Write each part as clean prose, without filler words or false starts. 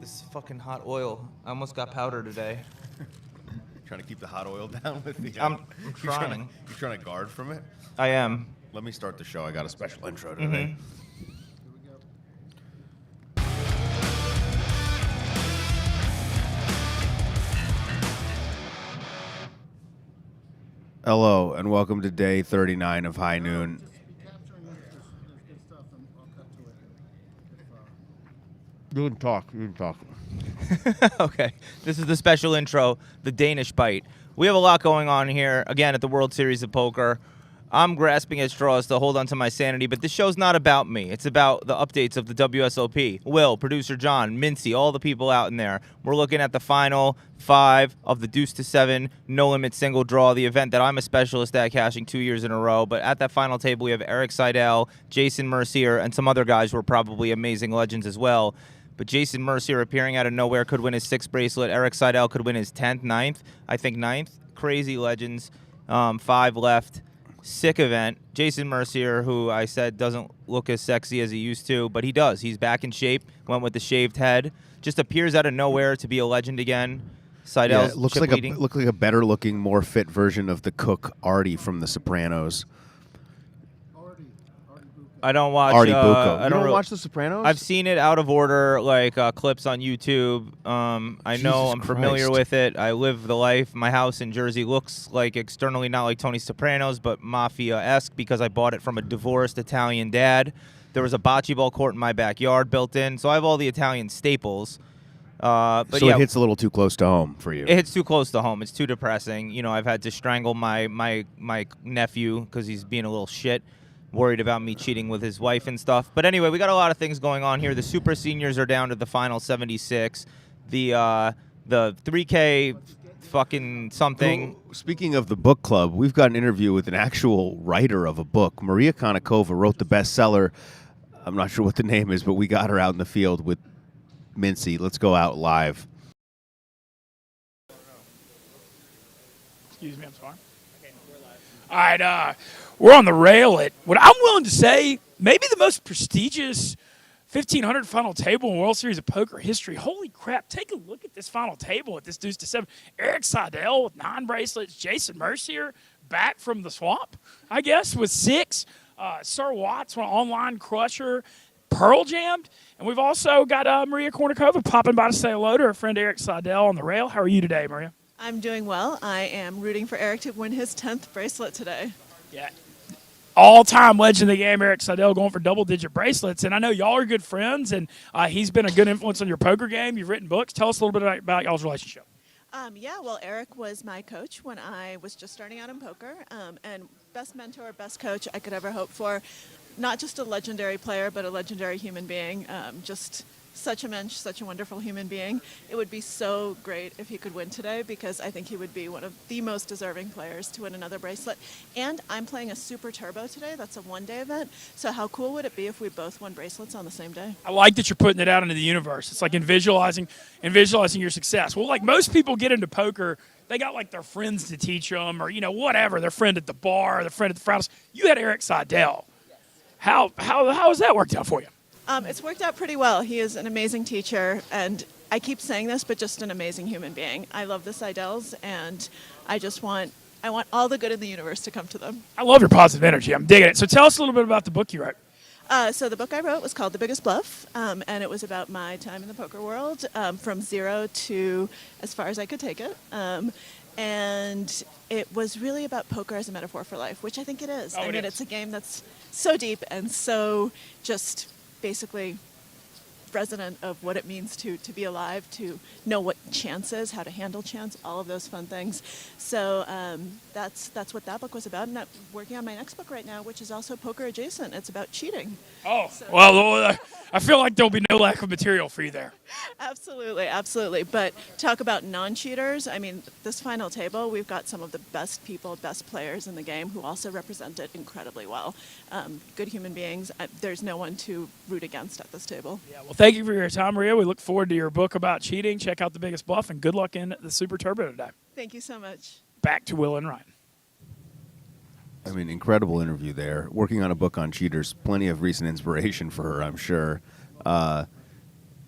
This fucking hot oil. I almost got powder today. Trying to keep the hot oil down with the. I'm trying. You're trying to guard from it. I am. Let me start the show. I got a special intro today. Hello, and welcome to day 39 of High Noon. You can talk. Okay. This is the special intro, the Danish Bite. We have a lot going on here, again, at the World Series of Poker. I'm grasping at straws to hold on to my sanity, but this show's not about me. It's about the updates of the WSOP. Will, producer John, Mintzy, all the people out in there. We're looking at the final 5 of the Deuce to 7 No Limit Single Draw, the event that I'm a specialist at cashing 2 years in a row. But at that final table, we have Eric Seidel, Jason Mercier, and some other guys who are probably amazing legends as well. But Jason Mercier appearing out of nowhere could win his 6th bracelet. Eric Seidel could win his 10th, 9th. I think 9th. Crazy legends. 5 left. Sick event. Jason Mercier, who I said doesn't look as sexy as he used to, but he does. He's back in shape. Went with the shaved head. Just appears out of nowhere to be a legend again. Seidel's looks like a better looking, more fit version of the cook Artie from The Sopranos. I don't watch. Artie Bucco. I You don't really watch The Sopranos? I've seen it out of order, like clips on YouTube. I know I'm familiar Christ. with it. I live the life. My house in Jersey looks like externally not like Tony Soprano's, but mafia-esque because I bought it from a divorced Italian dad. There was a bocce ball court in my backyard built in, so I have all the Italian staples. But so yeah, it hits a little too close to home for you. it hits too close to home. It's too depressing. You know, I've had to strangle my nephew because he's being a little shit. Worried about me cheating with his wife and stuff. But anyway, we got a lot of things going on here. The Super Seniors are down to the final 76. The 3K fucking something. Speaking of the book club, we've got an interview with an actual writer of a book. Maria Konnikova wrote the bestseller. I'm not sure what the name is, but we got her out in the field with Mintzy. Let's go out live. Excuse me, I'm sorry. Okay, we're live. All right, we're on the rail at what I'm willing to say maybe the most prestigious 1,500 final table in World Series of Poker history. Holy crap, take a look at this final table at this Deuce to 7. Eric Seidel with 9 bracelets. Jason Mercier back from the swamp, I guess, with 6. Sir Watts, an online crusher, Pearl Jammed. And we've also got Maria Konnikova popping by to say hello to our friend Eric Seidel on the rail. How are you today, Maria? I'm doing well. I am rooting for Eric to win his 10th bracelet today. Yeah. All-time legend of the game, Eric Seidel, going for double-digit bracelets. And I know y'all are good friends, and he's been a good influence on your poker game. You've written books. Tell us a little bit about y'all's relationship. Well, Eric was my coach when I was just starting out in poker, and best mentor, best coach I could ever hope for. Not just a legendary player, but a legendary human being. Just such a mensch, such a wonderful human being. It would be so great if he could win today because I think he would be one of the most deserving players to win another bracelet. And I'm playing a Super Turbo today. That's a one-day event. So how cool would it be if we both won bracelets on the same day? I like that you're putting it out into the universe. It's like visualizing your success. Well, like most people get into poker, they got like their friends to teach them or, whatever, their friend at the bar, their friend at the frat house. You had Eric Seidel. How has that worked out for you? It's worked out pretty well. He is an amazing teacher, and I keep saying this, but just an amazing human being. I love the Seidels, and I want all the good in the universe to come to them. I love your positive energy. I'm digging it. So tell us a little bit about the book you wrote. So the book I wrote was called The Biggest Bluff, and it was about my time in the poker world, from zero to as far as I could take it. And it was really about poker as a metaphor for life, which I think it is. It's a game that's so deep and so just basically resonant of what it means to be alive, to know what chance is, how to handle chance, all of those fun things. So that's what that book was about. And I'm working on my next book right now, which is also poker adjacent. It's about cheating. Oh, so. Well, I feel like there'll be no lack of material for you there. Absolutely. But talk about non-cheaters. I mean, this final table, we've got some of the best people, best players in the game who also represent it incredibly well. Good human beings. There's no one to root against at this table. Yeah, well, thank you for your time, Maria. We look forward to your book about cheating. Check out The Biggest Bluff, and good luck in the Super Turbo today. Thank you so much. Back to Will and Ryan. I mean, incredible interview there. Working on a book on cheaters, plenty of recent inspiration for her, I'm sure.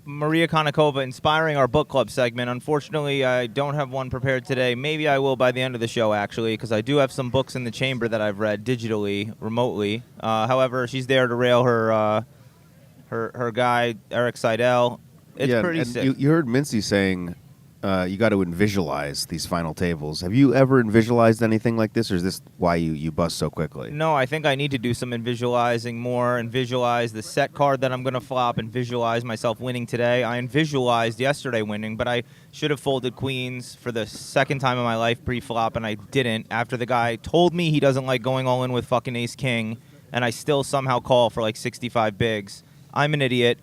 Maria Konnikova inspiring our book club segment. Unfortunately, I don't have one prepared today. Maybe I will by the end of the show, actually, because I do have some books in the chamber that I've read digitally, remotely. However, she's there to rail her guy, Eric Seidel. It's pretty and sick. you heard Mintzy saying you got to visualize these final tables. Have you ever visualized anything like this, or is this why you bust so quickly? No, I think I need to do some visualizing more and visualize the set card that I'm going to flop and visualize myself winning today. I visualized yesterday winning, but I should have folded queens for the second time in my life pre-flop, and I didn't after the guy told me he doesn't like going all in with fucking ace-king, and I still somehow call for like 65 bigs. I'm an idiot.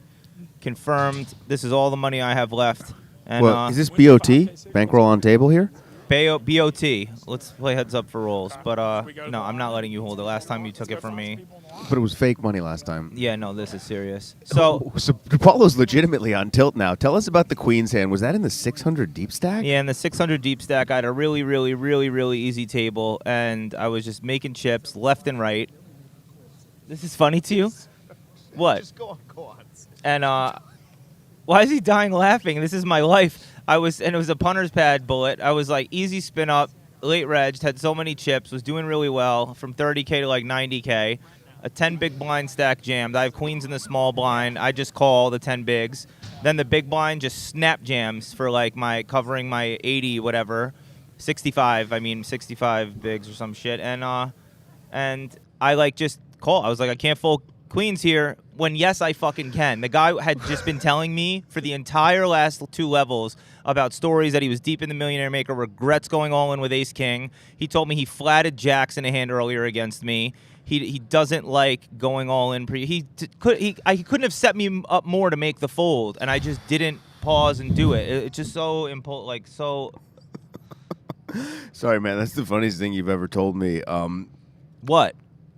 Confirmed. This is all the money I have left. And, Well, is this BOT? Bankroll on table here? BOT. Let's play heads up for rolls. But no, I'm not letting you hold it. Last time you took it from me. But it was fake money last time. Yeah, no, this is serious. So DePaulo's legitimately on tilt now. Tell us about the queen's hand. Was that in the 600 deep stack? yeah, in the 600 deep stack, I had a really, really, really, really easy table, and I was just making chips left and right. This is funny to you? What? Just go on. And why is he dying laughing? This is my life. And it was a punter's pad bullet. I was like easy spin up, late regged, had so many chips, was doing really well from 30K to like 90K. A 10 big blind stack jammed. I have queens in the small blind. I just call the 10 bigs. Then the big blind just snap jams for like covering my 80 whatever, 65 bigs or some shit. And I like just call. I was like, I can't fold queens here. When yes, I fucking can. The guy had just been telling me for the entire last 2 levels about stories that he was deep in the Millionaire Maker, regrets going all in with Ace King. He told me he flatted jacks in a hand earlier against me. He doesn't like going all in. He couldn't have set me up more to make the fold, and I just didn't pause and do it. It's just so so. Sorry, man. That's the funniest thing you've ever told me. What?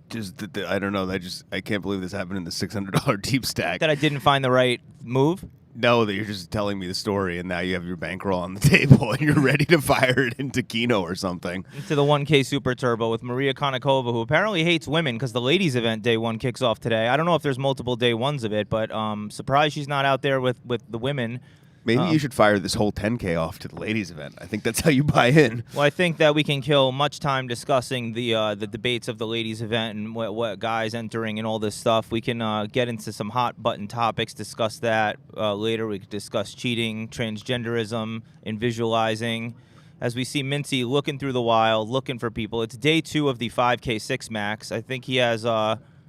Just I don't know. I can't believe this happened in the $600 deep stack. That I didn't find the right move? No, that you're just telling me the story, and now you have your bankroll on the table, and you're ready to fire it into Keno or something. Into the 1K Super Turbo with Maria Konnikova, who apparently hates women because the ladies' event day 1 kicks off today. I don't know if there's multiple day 1s of it, but surprised she's not out there with the women. Maybe you should fire this whole 10K off to the ladies' event. I think that's how you buy in. Well, I think that we can kill much time discussing the debates of the ladies' event and what guys entering and all this stuff. We can get into some hot button topics, discuss that later. We could discuss cheating, transgenderism, and visualizing. As we see Mintzy looking through the wild, looking for people. It's day 2 of the 5K 6 max. I think he has...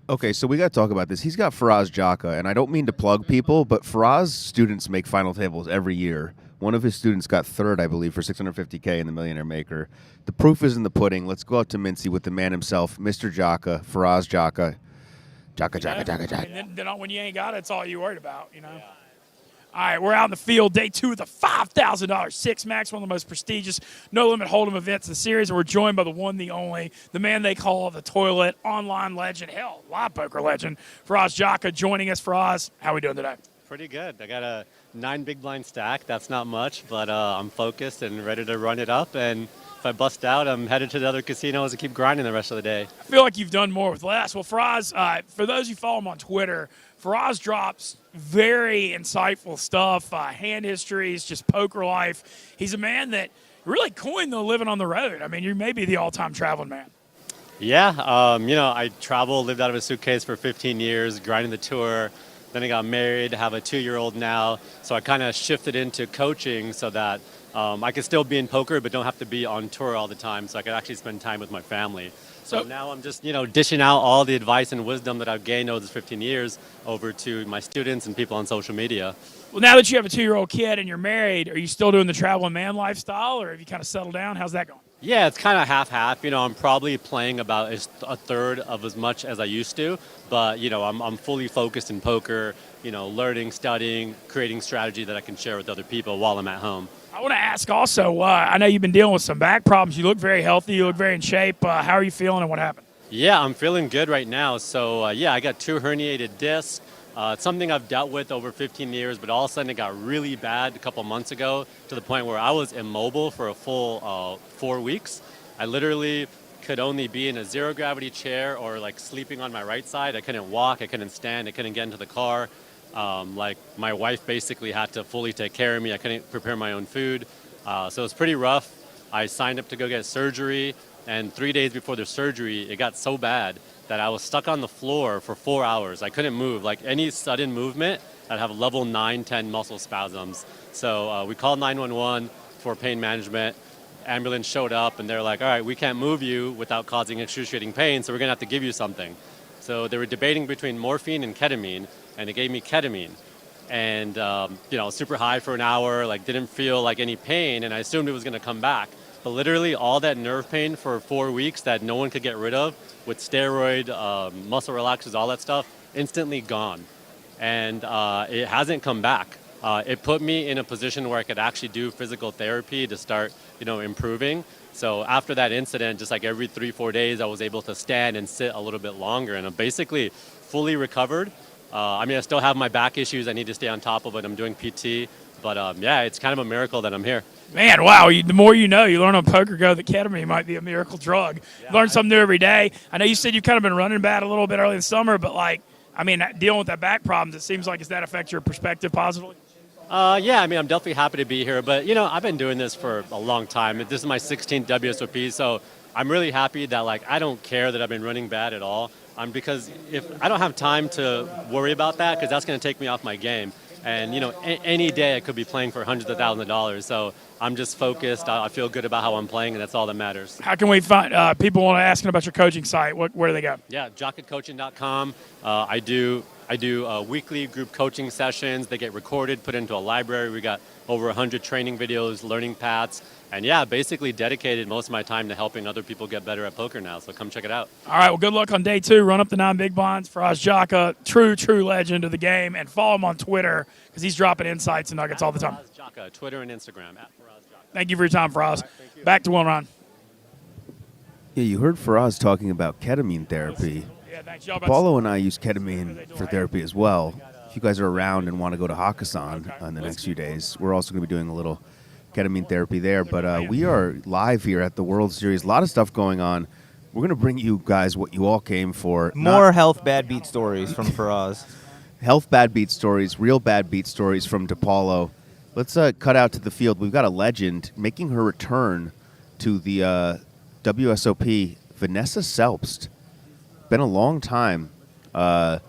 Okay, so we got to talk about this. He's got Faraz Jaffe, and I don't mean to plug people, but Faraz students make final tables every year. One of his students got 3rd, I believe, for 650K in the Millionaire Maker. The proof is in the pudding. Let's go out to Mintzy with the man himself, Mr. Jaffe, Faraz Jaffe. Jaffe. And then when you ain't got it, it's all you worried about, you know? Yeah. All right, we're out in the field, day 2 of the $5,000 6 max, one of the most prestigious no-limit hold'em events in the series. And we're joined by the one, the only, the man they call the toilet, online legend, hell, live poker legend, Faraz Jaffe, joining us. Faraz, how we doing today? Pretty good. I got a 9 big blind stack. That's not much, but I'm focused and ready to run it up. And if I bust out, I'm headed to the other casinos and keep grinding the rest of the day. I feel like you've done more with less. Well, Faraz, for those who follow him on Twitter, Faraz drops very insightful stuff, hand histories, just poker life. He's a man that really coined the living on the road. I mean, you may be the all-time traveling man. Yeah, I traveled, lived out of a suitcase for 15 years, grinding the tour. Then I got married, have a 2-year-old now. So I kind of shifted into coaching so that I could still be in poker but don't have to be on tour all the time, so I could actually spend time with my family. So now I'm just, dishing out all the advice and wisdom that I've gained over these 15 years over to my students and people on social media. Well, now that you have a 2-year-old kid and you're married, are you still doing the traveling man lifestyle, or have you kind of settled down? How's that going? Yeah, it's kind of half-half. I'm probably playing about a 1/3 of as much as I used to, but I'm fully focused in poker, learning, studying, creating strategy that I can share with other people while I'm at home. I want to ask also, I know you've been dealing with some back problems. You look very healthy. You look very in shape. How are you feeling and what happened? Yeah, I'm feeling good right now. So, I got 2 herniated discs. It's something I've dealt with over 15 years, but all of a sudden it got really bad a couple months ago to the point where I was immobile for a full 4 weeks. I literally could only be in a zero-gravity chair or like sleeping on my right side. I couldn't walk. I couldn't stand. I couldn't get into the car. Like my wife basically had to fully take care of me. I couldn't prepare my own food. So it was pretty rough. I signed up to go get surgery, and 3 days before the surgery, it got so bad that I was stuck on the floor for 4 hours. I couldn't move. Like any sudden movement, I'd have level 9, 10 muscle spasms. So we called 911 for pain management. Ambulance showed up, and they're like, all right, we can't move you without causing excruciating pain, so we're going to have to give you something. So they were debating between morphine and ketamine, and they gave me ketamine. And, super high for an hour, like didn't feel like any pain, and I assumed it was going to come back. But literally all that nerve pain for 4 weeks that no one could get rid of with steroid, muscle relaxers, all that stuff, instantly gone. And it hasn't come back. It put me in a position where I could actually do physical therapy to start, improving. So after that incident, just like every 3-4 days, I was able to stand and sit a little bit longer, and I'm basically fully recovered. I still have my back issues. I need to stay on top of it. I'm doing PT. But it's kind of a miracle that I'm here. Man, wow, the more you know, you learn on PokerGo that ketamine might be a miracle drug. You learn something new every day. I know you said you've kind of been running bad a little bit early in the summer, but dealing with that back problems, it seems like, does that affect your perspective positively? I'm definitely happy to be here. But, I've been doing this for a long time. This is my 16th WSOP, so I'm really happy that, I don't care that I've been running bad at all. Because if I don't have time to worry about that, because that's going to take me off my game. And, any day I could be playing for hundreds of thousands of dollars. So I'm just focused. I feel good about how I'm playing, and that's all that matters. How can we find people want to ask about your coaching site? Where do they go? Yeah, jocketcoaching.com. I do weekly group coaching sessions. They get recorded, put into a library. We got over 100 training videos, learning paths. And basically dedicated most of my time to helping other people get better at poker now. So come check it out. All right, well, good luck on day 2. Run up the 9 big blinds. Faraz Jaffe, true legend of the game. And follow him on Twitter because he's dropping insights and nuggets all the time. Faraz Jaffe, Twitter and Instagram, @Faraz Jaffe. Thank you for your time, Faraz. Right, back to Will Ron. Yeah, you heard Faraz talking about ketamine therapy. Yeah, thanks. Y'all Paulo and I use ketamine for therapy as well. If you guys are around and want to go to Hakkasan in the next few days, we're also going to be doing a little ketamine therapy there. But we are live here at the World Series. A lot of stuff going on. We're going to bring you guys what you all came for. More health bad beat stories from Faraz. Health bad beat stories, real bad beat stories from DePaulo. Let's cut out to the field. We've got a legend making her return to the WSOP, Vanessa Selbst. Been a long time. Yeah,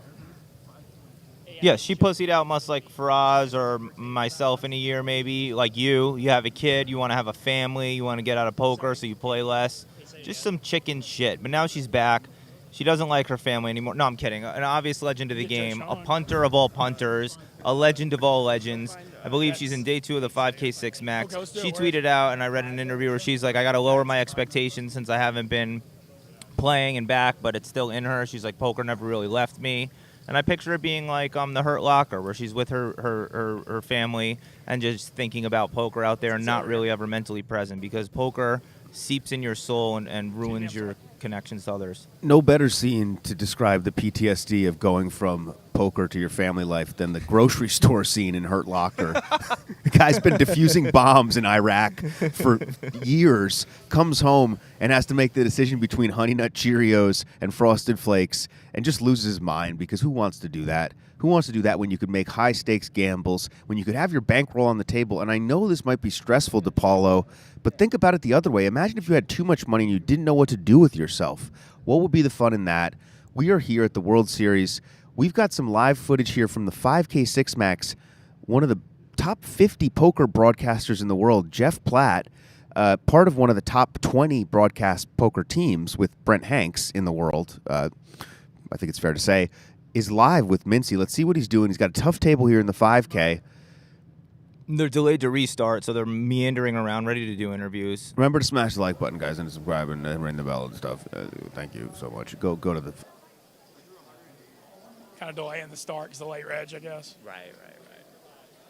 she pussied out much like Faraz or myself in a year maybe. Like you have a kid, you want to have a family, you want to get out of poker so you play less. Just some chicken shit. But now she's back. She doesn't like her family anymore. No, I'm kidding. An obvious legend of the game, a punter of all punters, a legend of all legends. I believe she's in day 2 of the 5K 6 max. She tweeted out, and I read an interview where she's like, I got to lower my expectations since I haven't been playing and back, but it's still in her. She's like, poker never really left me. And I picture it being like the Hurt Locker, where she's with her family and just thinking about poker out there and not really ever mentally present, because poker seeps in your soul and ruins your connections to others. No better scene to describe the PTSD of going from poker to your family life than the grocery store scene in Hurt Locker. The guy's been defusing bombs in Iraq for years, comes home and has to make the decision between Honey Nut Cheerios and Frosted Flakes, and just loses his mind, because who wants to do that? Who wants to do that when you could make high-stakes gambles, when you could have your bankroll on the table? And I know this might be stressful, DePaulo, but think about it the other way. Imagine if you had too much money and you didn't know what to do with yourself. What would be the fun in that? We are here at the World Series. We've got some live footage here from the 5K 6 Max, one of the top 50 poker broadcasters in the world, Jeff Platt, part of one of the top 20 broadcast poker teams with Brent Hanks in the world, I think it's fair to say, is live with Mintzy. Let's see what he's doing. He's got a tough table here in the 5K. They're delayed to restart, so they're meandering around, ready to do interviews. Remember to smash the like button, guys, and subscribe and ring the bell and stuff. Thank you so much. Go to the... Kind of delaying the start because the late reg, I guess. Right.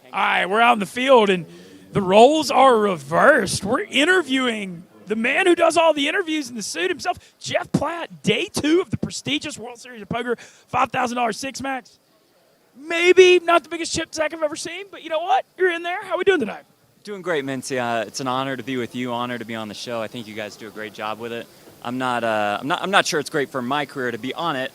All right, we're out in the field, and the roles are reversed. We're interviewing the man who does all the interviews in the suit himself, Jeff Platt, day 2 of the prestigious World Series of Poker, $5,000 6 max. Maybe not the biggest chip stack I've ever seen, but you know what? You're in there. How are we doing tonight? Doing great, Mintzy. It's an honor to be with you. Honor to be on the show. I think you guys do a great job with it. I'm not sure it's great for my career to be on it,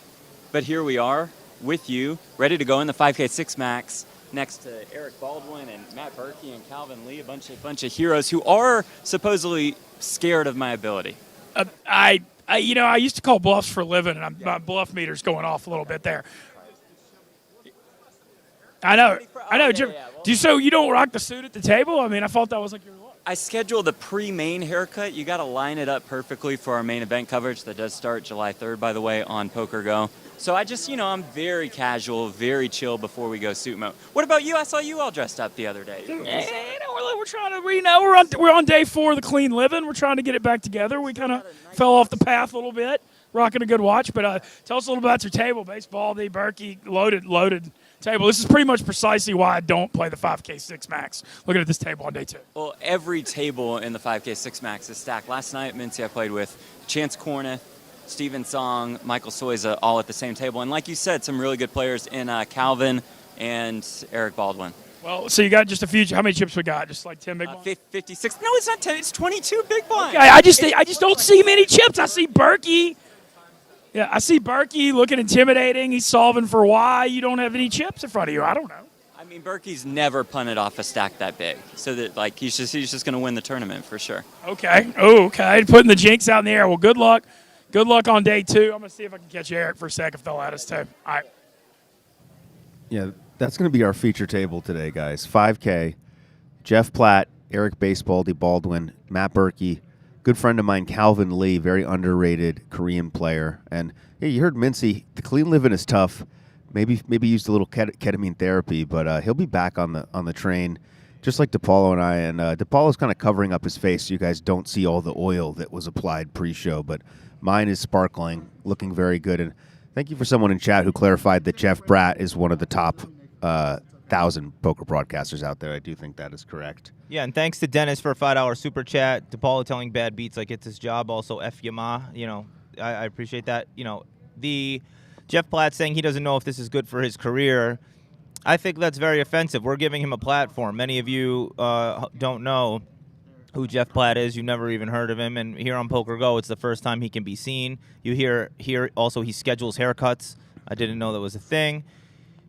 but here we are. with you, ready to go in the 5K 6 Max next to Eric Baldwin and Matt Berkey and Calvin Lee, a bunch of heroes who are supposedly scared of my ability. I used to call bluffs for a living, and my bluff meter's going off a little bit there. I know. So you don't rock the suit at the table? I mean, I thought that was like your look. I scheduled a pre-main haircut. You got to line it up perfectly for our main event coverage that does start July 3rd, by the way, on PokerGo. So I just, I'm very casual, very chill before we go suit mode. What about you? I saw you all dressed up the other day. We're trying to, we're on day 4 of the clean living. We're trying to get it back together. We kind of fell off the path a little bit, rocking a good watch. But tell us a little about your table. Baseball, the Berkey, loaded table. This is pretty much precisely why I don't play the 5K 6 Max. Looking at this table on day 2. Well, every table in the 5K 6 Max is stacked. Last night at Mintzy, I played with Chance Corneth, Steven Song, Michael Soiza, all at the same table. And like you said, some really good players in Calvin and Eric Baldwin. Well, so you got just a few. How many chips we got? Just like 10 big ones? 56. No, it's not 10. It's 22 big blinds. Okay, I just don't see many chips. I see Berkey. Yeah, I see Berkey looking intimidating. He's solving for why you don't have any chips in front of you. I don't know. I mean, Berkey's never punted off a stack that big, so that he's just going to win the tournament for sure. Okay. Oh, okay. Putting the jinx out in the air. Well, good luck. Good luck on day 2. I'm going to see if I can catch Eric for a sec if they'll let us too. All right. Yeah, that's going to be our feature table today, guys. 5K, Jeff Platt, Eric Basebaldi Baldwin, Matt Berkey, good friend of mine, Calvin Lee, very underrated Korean player. And yeah, you heard Mintzy, the clean living is tough. Maybe used a little ketamine therapy, but he'll be back on the train, just like DePaulo and I. And DePaulo's kind of covering up his face so you guys don't see all the oil that was applied pre-show. But mine is sparkling, looking very good. And thank you for someone in chat who clarified that Jeff Bratt is one of the top 1,000 poker broadcasters out there. I do think that is correct. Yeah, and thanks to Dennis for a $5 super chat. DePaulo telling bad beats like it's his job. Also, F Yama. I appreciate that. The Jeff Platt saying he doesn't know if this is good for his career. I think that's very offensive. We're giving him a platform. Many of you don't know who Jeff Platt is. You've never even heard of him. And here on PokerGo, it's the first time he can be seen. You hear here also he schedules haircuts. I didn't know that was a thing.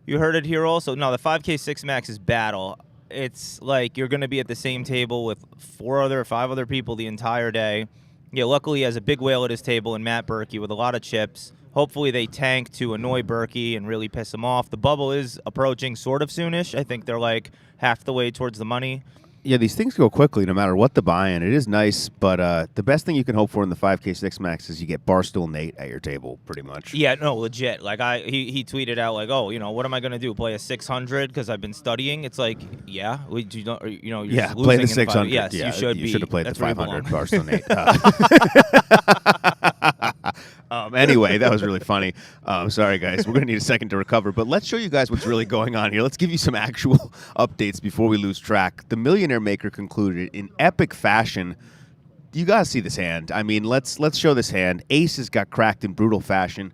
You heard it here also. No, the 5K 6 Max is battle. It's like you're going to be at the same table with 5 other people the entire day. Yeah, luckily he has a big whale at his table and Matt Berkey with a lot of chips. Hopefully they tank to annoy Berkey and really piss him off. The bubble is approaching sort of soonish. I think they're like half the way towards the money. Yeah, these things go quickly no matter what the buy-in. It is nice, but the best thing you can hope for in the 5K 6 Max is you get Barstool Nate at your table, pretty much. Yeah, no, legit. Like he tweeted out like, oh, what am I gonna do? Play a 600 because I've been studying? It's like, yeah, you're just play the losing 600. Yes, yeah, you should be. You should have played the That's where you 500 belong. Barstool Nate. Anyway, that was really funny. Sorry, guys. We're going to need a second to recover. But let's show you guys what's really going on here. Let's give you some actual updates before we lose track. The Millionaire Maker concluded in epic fashion. You got to see this hand. I mean, let's show this hand. Aces got cracked in brutal fashion.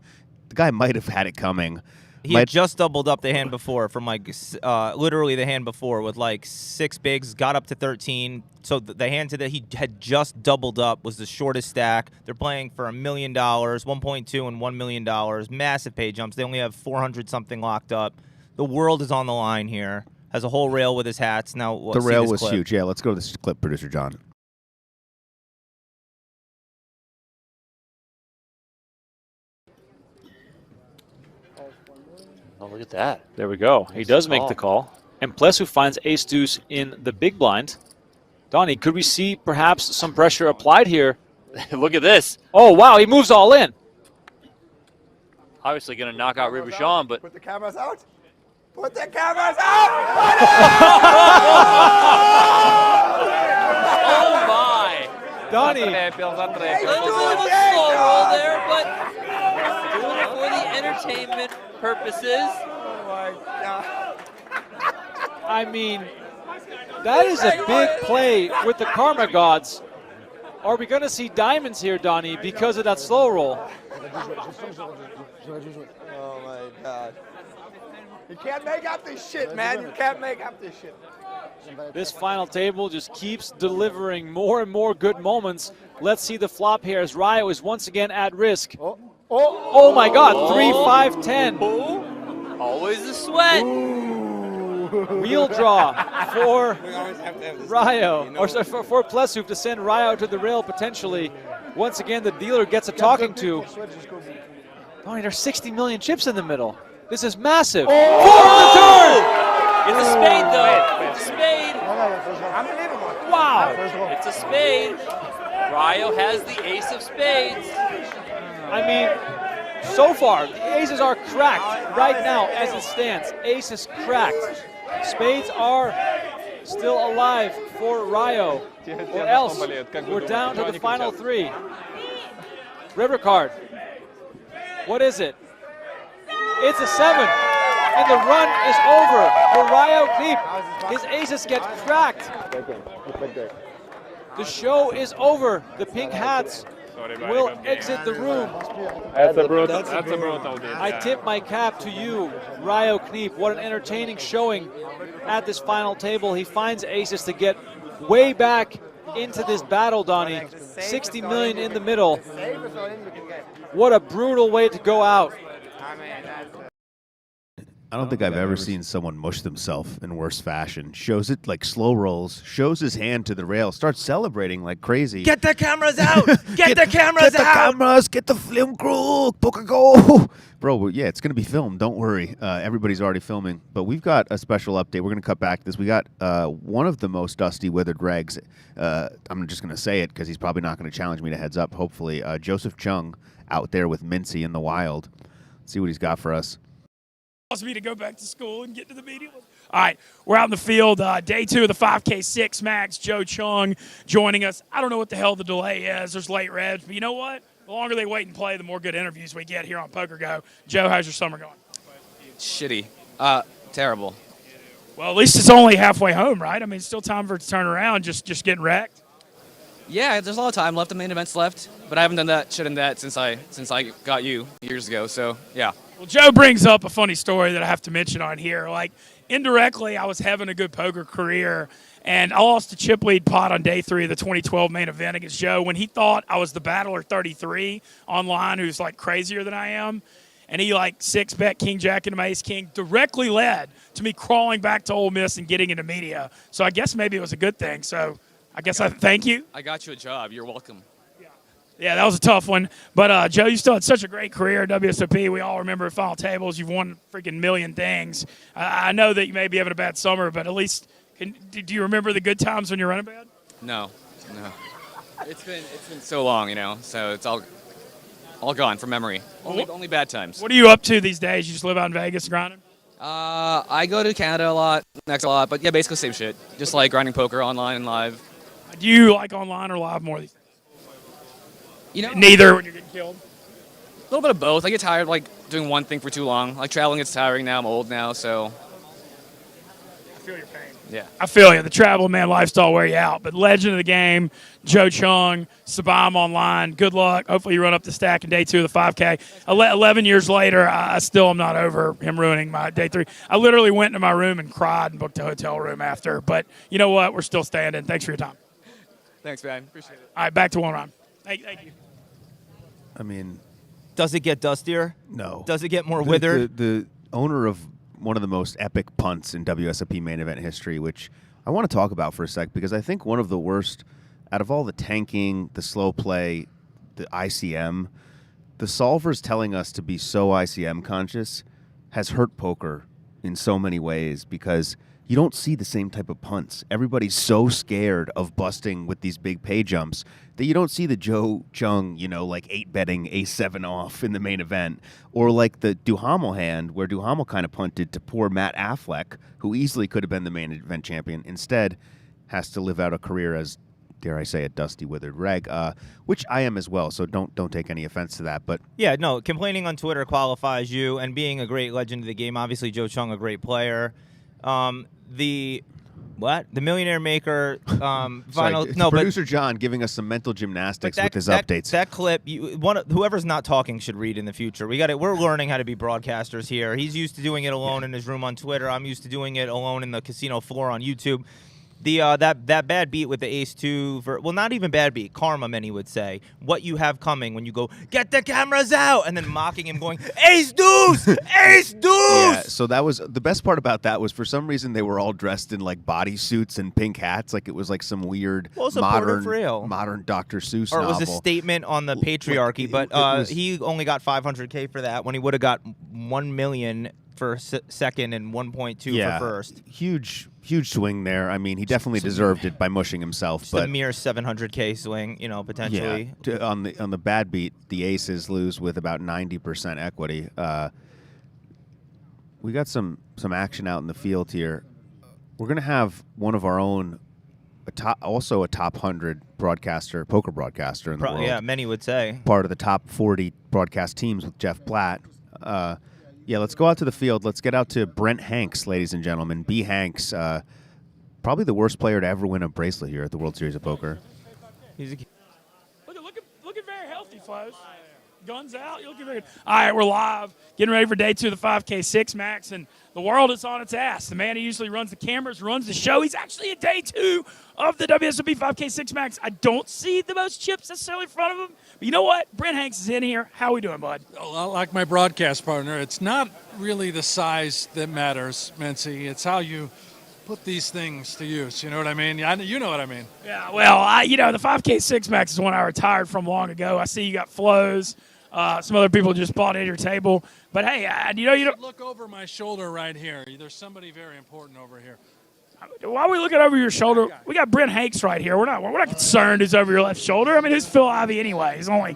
The guy might have had it coming. He had just doubled up the hand before from literally the hand before with 6 bigs, got up to 13. So the hand that he had just doubled up was the shortest stack. They're playing for $1 million, 1.2 and $1 million. Massive pay jumps. They only have 400 something locked up. The world is on the line here. Has a whole rail with his hats. Now the rail was huge. Yeah, let's go to this clip, producer John. Oh, look at that. There we go. He does make the call. And Plessu finds ace-deuce in the big blind. Donnie, could we see perhaps some pressure applied here? Look at this. Oh, wow, he moves all in. Obviously going to knock out Ribuchon, but... Put the cameras out. Put the cameras out! Oh, my. Donnie. A little bit of a slow roll there, but doing it for the entertainment purposes. Oh, my God. I mean, that is a big play with the Karma Gods. Are we going to see diamonds here, Donnie, because of that slow roll? Oh, my God. You can't make up this shit, man. You can't make up this shit. This final table just keeps delivering more and more good moments. Let's see the flop here as Ryo is once again at risk. Oh my God, 3, 5, 10. Always the sweat. Wheel draw for Ryo, or sorry, for Pleshoop to send Ryo to the rail potentially. Once again, the dealer gets a talking to. Oh, there's 60 million chips in the middle. This is massive. Fourth turn! It's a spade, though. It's a spade. Wow. It's a spade. Ryo has the ace of spades. I mean, so far, the aces are cracked right now as it stands. Ace is cracked. Spades are still alive for Ryo, or else we're down to the final three. River card. What is it? It's a 7, and the run is over for Ryo Knip. His aces get cracked. The show is over. The pink hats will exit the room. That's a brutal game. I tip my cap to you, Ryo Knip. What an entertaining showing at this final table. He finds aces to get way back into this battle, Donnie. 60 million in the middle. What a brutal way to go out. I don't think I've ever seen someone mush themselves in worse fashion. Shows it like slow rolls, shows his hand to the rail, starts celebrating like crazy. Get the cameras out! Get the cameras Get the out! cameras! Get the film crew! PokerGO! Bro, yeah, it's going to be filmed. Don't worry. Everybody's already filming. But we've got a special update. We're going to cut back to this. We got one of the most dusty, withered regs. I'm just going to say it because he's probably not going to challenge me to heads up, hopefully. Joseph Chung out there with Mintzy in the wild. Let's see what he's got for us. Wants me to go back to school and get to the meeting. All right, we're out in the field. Day 2 of the 5K 6 max. Joe Chung joining us. I don't know what the hell the delay is. There's late revs, but you know what? The longer they wait and play, the more good interviews we get here on PokerGo. Joe, how's your summer going? Shitty. Terrible. Well, at least it's only halfway home, right? I mean, it's still time for it to turn around. Just getting wrecked. Yeah, there's a lot of time left. The main events left, but I haven't done that shit in that since I got you years ago. So yeah. Well, Joe brings up a funny story that I have to mention on here. Like, indirectly, I was having a good poker career, and I lost a chip lead pot on day 3 of the 2012 main event against Joe when he thought I was the battler 33 online, who's, like, crazier than I am. And he, like, 6-bet King Jack into my Ace King directly led to me crawling back to Ole Miss and getting into media. So I guess maybe it was a good thing. So I guess I thank you. I got you a job. You're welcome. Yeah, that was a tough one. But, Joe, you still had such a great career at WSOP. We all remember final tables. You've won freaking million things. I know that you may be having a bad summer, but at least do you remember the good times when you're running bad? No. It's been so long, so it's all gone from memory. Only bad times. What are you up to these days? You just live out in Vegas grinding? I go to Canada a lot, next a lot, but yeah, basically same shit. Just like grinding poker online and live. Do you like online or live more these days? Neither when you're getting killed. A little bit of both. I get tired like doing one thing for too long. Like traveling gets tiring now. I'm old now, so. I feel your pain. Yeah. I feel you. The travel man lifestyle wear you out. But legend of the game, Joe Chung, Sabam online. Good luck. Hopefully you run up the stack in day 2 of the 5K. 11 years later, I still am not over him ruining my day 3. I literally went into my room and cried and booked a hotel room after. But you know what? We're still standing. Thanks for your time. Thanks, man. Appreciate it. All right, back to one round. Thank you. I mean, does it get dustier? No. Does it get more withered? The owner of one of the most epic punts in WSOP main event history, which I want to talk about for a sec, because I think one of the worst, out of all the tanking, the slow play, the ICM, the solvers telling us to be so ICM conscious has hurt poker in so many ways, because you don't see the same type of punts. Everybody's so scared of busting with these big pay jumps that you don't see the Joe Chung, like 8-betting A7 off in the main event, or like the Duhamel hand where Duhamel kind of punted to poor Matt Affleck, who easily could have been the main event champion. Instead, has to live out a career as, dare I say, a dusty, withered reg, which I am as well, so don't take any offense to that. But yeah, no, complaining on Twitter qualifies you, and being a great legend of the game, obviously Joe Chung, a great player. The Millionaire Maker final. No, producer John giving us some mental gymnastics with his updates. That clip, whoever's not talking should read in the future. We're learning how to be broadcasters here. He's used to doing it alone in his room on Twitter. I'm used to doing it alone in the casino floor on YouTube. The that bad beat with the ace two, well, not even bad beat, karma, many would say. What you have coming when you go, get the cameras out, and then mocking him going, ace deuce, ace deuce. Yeah, so that was the best part about that was for some reason they were all dressed in like bodysuits and pink hats, like it was like some weird modern Dr. Seuss or it novel. was a statement on the patriarchy, but he only got $500K for that when he would have got $1 million for second and 1.2 for first. Huge swing there. I mean, he definitely deserved it by mushing himself. Just but a mere $700K swing, potentially. Yeah, on the bad beat, the aces lose with about 90% equity. We got some action out in the field here. We're gonna have one of our own, also a top 100 poker broadcaster in the world. Yeah, many would say. Part of the top 40 broadcast teams with Jeff Platt. Yeah, let's go out to the field. Let's get out to Brent Hanks, ladies and gentlemen. B. Hanks, probably the worst player to ever win a bracelet here at the World Series of Poker. He's looking very healthy, Flows. Guns out. You're looking very good. All right, we're live. Getting ready for day 2 of the 5K 6 Max, and the world is on its ass. The man who usually runs the cameras, runs the show. He's actually at day 2 of the WSOP 5K 6 Max. I don't see the most chips necessarily in front of him. But you know what? Brent Hanks is in here. How we doing, bud? Like my broadcast partner, it's not really the size that matters, Mintzy. It's how you put these things to use. You know what I mean? You know what I mean. Yeah, well, the 5K 6 Max is one I retired from long ago. I see you got Flows. Some other people just bought at your table. But, hey, you don't look over my shoulder right here. There's somebody very important over here. Why are we looking over your shoulder? We got Brent Hanks right here. We're not concerned who's over your left shoulder. I mean, who's Phil Ivey anyway? He's only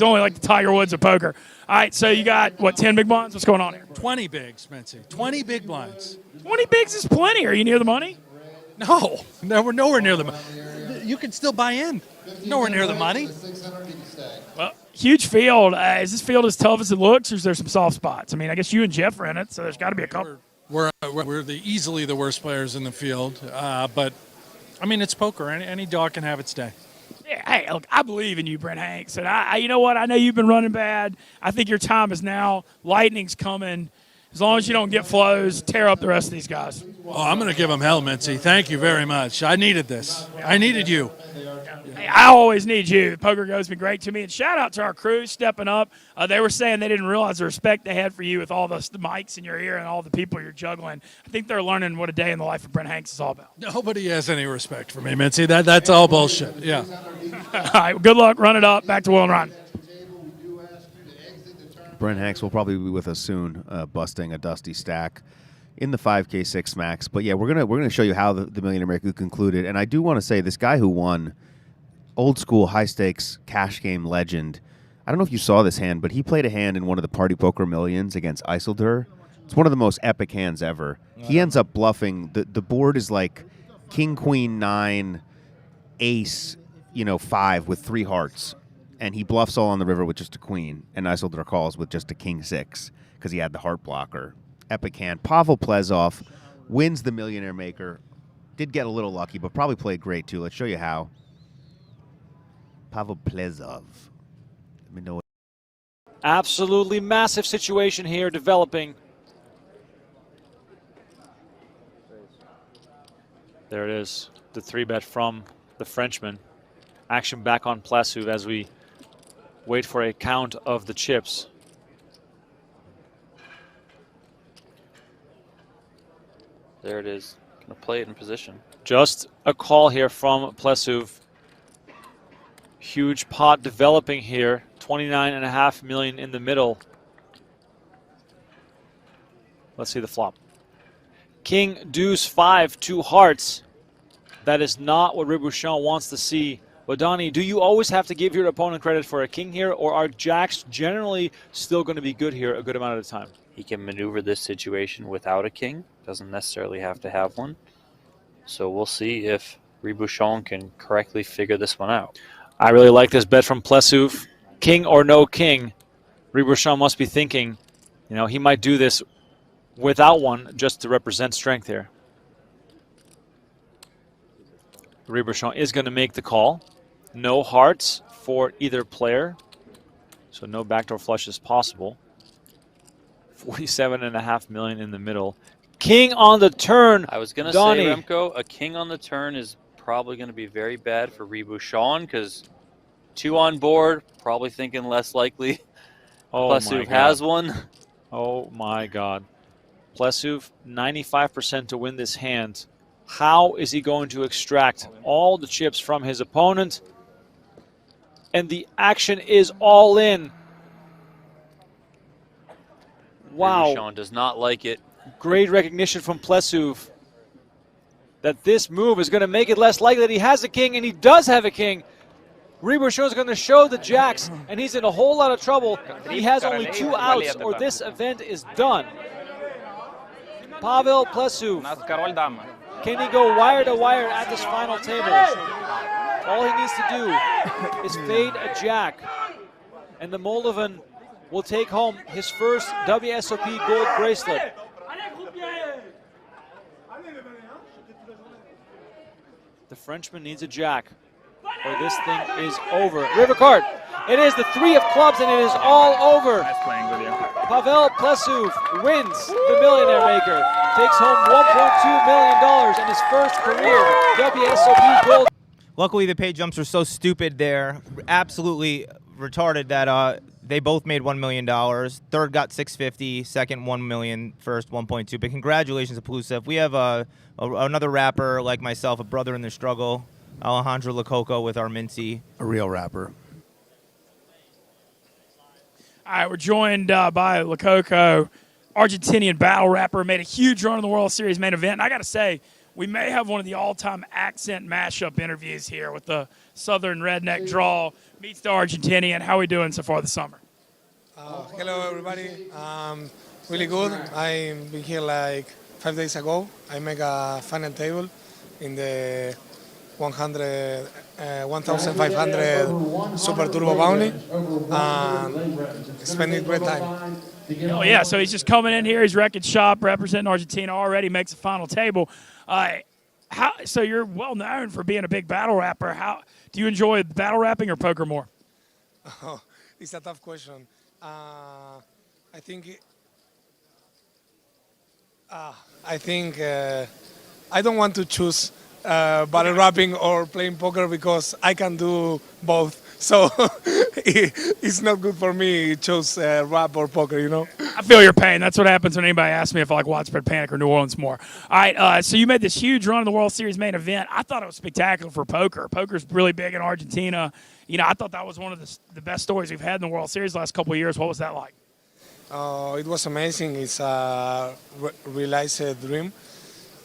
like the Tiger Woods of poker. All right, so you got, 10 big blinds? What's going on here? 20 bigs, Mintzy. 20 big blinds. 20 bigs is plenty. Are you near the money? No, we're nowhere near the money. You can still buy in. Nowhere near the money. Well, huge field. Is this field as tough as it looks, or is there some soft spots? I mean, I guess you and Jeff are in it, so there's got to be a couple. We're easily the worst players in the field, but I mean it's poker. Any dog can have its day. Yeah, hey, look, I believe in you, Brent Hanks, and I you know what? I know you've been running bad. I think your time is now. Lightning's coming. As long as you don't get Flows, tear up the rest of these guys. Oh, I'm going to give them hell, Mintzy. Thank you very much. I needed this. I needed you. Hey, I always need you. PokerGo's been great to me. And shout out to our crew stepping up. They were saying they didn't realize the respect they had for you with all the mics in your ear and all the people you're juggling. I think they're learning what a day in the life of Brent Hanks is all about. Nobody has any respect for me, Mintzy. That's all bullshit. Yeah. All right, well, good luck. Run it up. Back to Will and Ryan. Brent Hanks will probably be with us soon, busting a dusty stack in the 5K 6 Max. But yeah, we're gonna show you how the Millionaire Maker concluded. And I do want to say this guy who won, old school high stakes cash game legend. I don't know if you saw this hand, but he played a hand in one of the Party Poker Millions against Isildur. It's one of the most epic hands ever. He ends up bluffing. The board is like King, Queen, 9, Ace, 5 with 3 hearts. And he bluffs all on the river with just a queen, and Isildur calls with just a king 6 because he had the heart blocker. Epic hand. Pavel Plezov wins the Millionaire Maker. Did get a little lucky, but probably played great too. Let's show you how. Pavel Plezov. Let me know. Absolutely massive situation here developing. There it is, the 3-bet from the Frenchman. Action back on Plezov as we wait for a count of the chips. There it is. Gonna play it in position. Just a call here from Plezov. Huge pot developing here. 29.5 million in the middle. Let's see the flop. King, deuce, 5, 2 hearts. That is not what Ribouchon wants to see. But Donnie, do you always have to give your opponent credit for a king here, or are jacks generally still going to be good here a good amount of the time? He can maneuver this situation without a king. Doesn't necessarily have to have one. So we'll see if Ribouchon can correctly figure this one out. I really like this bet from Plezov. King or no king, Ribouchon must be thinking, he might do this without one just to represent strength here. Ribouchon is going to make the call. No hearts for either player, so no backdoor flush is possible. 47.5 million in the middle. king on the turn. I was going to Donnie. say, Remco, a king on the turn is probably going to be very bad for Rebouchon because 2 on board, probably thinking less likely. Oh, Plessuv has one. Oh, my God. Plessuv, 95% to win this hand. How is he going to extract all the chips from his opponent? And the action is all in. Wow. Rebouchon does not like it. Great recognition from Plessuv that this move is going to make it less likely that he has a king, and he does have a king. Rebouchon is going to show the jacks, and he's in a whole lot of trouble. He has only 2 outs, or this event is done. Pavel Plessuv. Can he go wire to wire at this final table? All he needs to do is fade a jack, and the Moldovan will take home his first WSOP gold bracelet. The Frenchman needs a jack, or this thing is over. River card. It is the 3 of clubs, and it is all over. Pavel Plessuv wins the Millionaire Maker, takes home $1.2 million in his first career WSOP gold. Luckily, the pay jumps are so stupid there, absolutely retarded, that they both made $1 million. Third got $650, second $1 million, first $1.2. But congratulations to Plusef. We have another rapper like myself, a brother in the struggle, Alejandro Lococo with our Mintzy. A real rapper. All right, we're joined by Lococo, Argentinian battle rapper, made a huge run in the World Series main event. And I got to say, we may have one of the all-time accent mashup interviews here with the Southern redneck drawl meets the Argentinian. How are we doing so far this summer? Hello, everybody. Really good. I've been here like 5 days ago. I make a final table in the 1,500 Super Turbo Bounty and spending great time. Oh, yeah, so he's just coming in here. He's wrecking shop, representing Argentina already, makes a final table. So you're well known for being a big battle rapper. How do you enjoy battle rapping or poker more? Oh, it's a tough question. I think I don't want to choose battle rapping or playing poker because I can do both. So it's not good for me to choose rap or poker, you know? I feel your pain. That's what happens when anybody asks me if I like Widespread Panic or New Orleans more. All right, so you made this huge run in the World Series main event. I thought it was spectacular for poker. Poker's really big in Argentina. You know, I thought that was one of the best stories we've had in the World Series the last couple of years. What was that like? It was amazing. It's a realized dream.